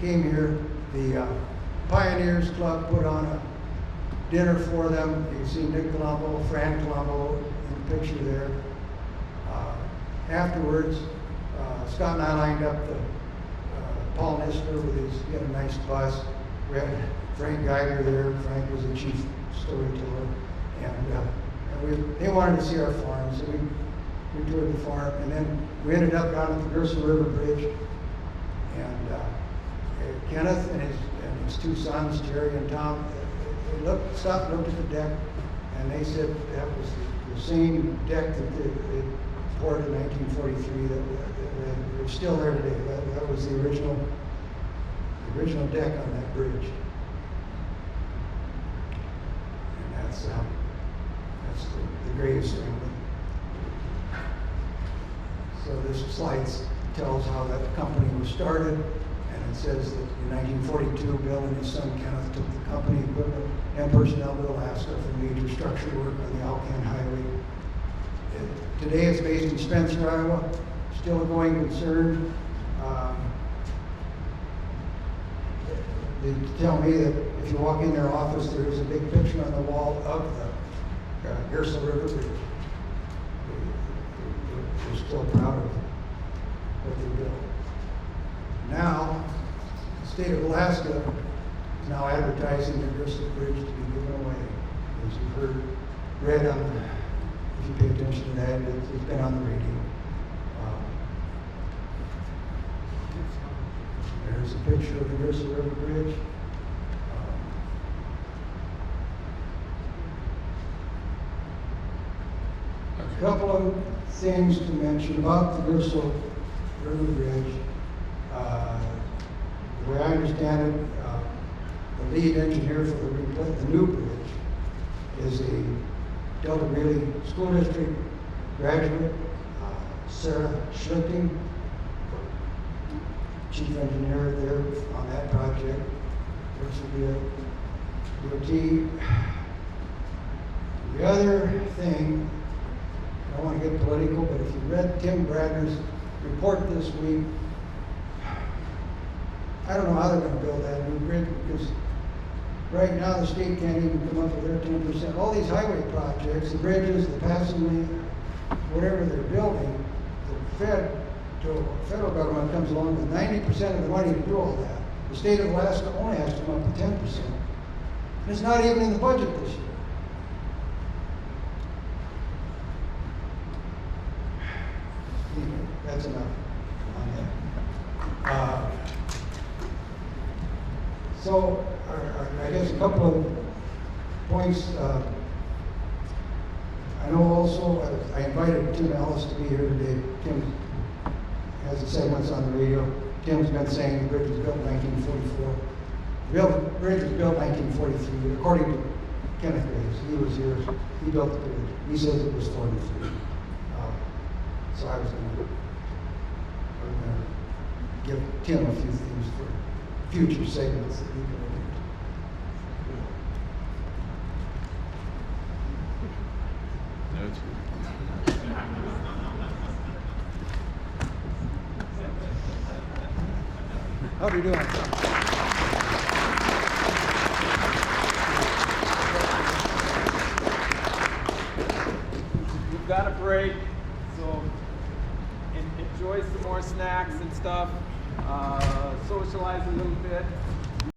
came here. The Pioneers Club put on a dinner for them. You can see Nick Colombo, Fran Colombo in the picture there. Afterwards, Scott and I lined up the Paul Nisler with he had a nice bus. We had Frank Geiger there. Frank was the chief storyteller. And they wanted to see our farm, so we toured the farm. And then we ended up down at the Gerson River Bridge. And Kenneth and his two sons, Jerry and Tom, they stopped and looked at the deck, and they said that was the same deck that they poured in 1943 that was still there today. That was the original deck on that bridge. And that's the greatest thing. So this slide tells how that company was started, and it says that in 1942, Bill and his son Kenneth took the company equipment and personnel to Alaska for major structure work on the Alcan Highway. Today it's based in Spencer, Iowa, still a going concern. They tell me that if you walk in their office, there is a big picture on the wall of the Gerson River Bridge. They're still proud of what they built. Now, the state of Alaska is now advertising the Gerson Bridge to be given away. As you've read on the, if you pay attention to that, it's been on the radio. There's a picture of the Gerson River Bridge. A couple of things to mention about the Gerson River Bridge. The way I understand it, the lead engineer for the new bridge is a Delta Greeley School District graduate, Sarah Schultz, chief engineer there on that project. Works with the DOT. The other thing, I don't want to get political, but if you read Tim Bradner's report this week, I don't know how they're going to build that new bridge, because right now the state can't even come up with their 10%. All these highway projects, the bridges, the passing lane, whatever they're building, the federal government comes along with 90% of the money to do all that. The state of Alaska only has to come up with 10%. And it's not even in the budget this year. Anyway, that's enough on that. So, I guess a couple of points. I know also, I invited Tim Ellis to be here today. Tim has the segments on the radio. Tim's been saying the bridge was built in 1944. The bridge was built in 1943, according to Kenneth Graves. He was here, he built the bridge. He says it was 43. So I was going to give Tim a few things for future segments that he can do. How are you doing? We've got a break, so enjoy some more snacks and stuff. Socialize a little bit.